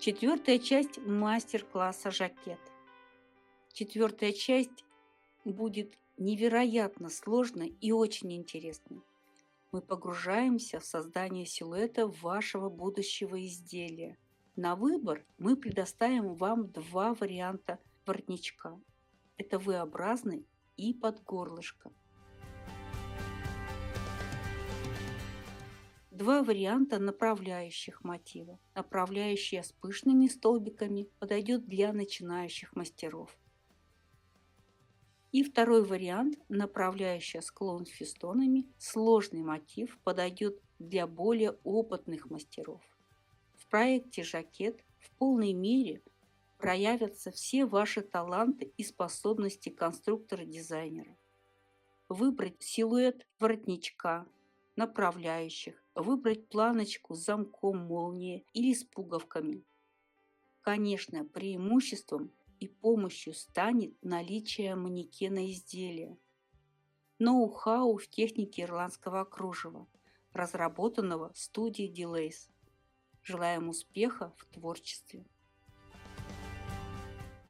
Четвертая часть мастер-класса «Жакет». Четвертая часть будет невероятно сложной и очень интересной. Мы погружаемся в создание силуэта вашего будущего изделия. На выбор мы предоставим вам два варианта воротничка. Это V-образный и под горлышко. Два варианта направляющих мотива. Направляющая с пышными столбиками подойдет для начинающих мастеров. И второй вариант, направляющая склон с фестонами, сложный мотив, подойдет для более опытных мастеров. В проекте «Жакет» в полной мере проявятся все ваши таланты и способности конструктора-дизайнера. Выбрать силуэт воротничка, направляющих, выбрать планочку с замком молнии или с пуговками. Конечно, преимуществом и помощью станет наличие манекена изделия. Ноу-хау в технике ирландского кружева, разработанного студией Delays. Желаем успеха в творчестве!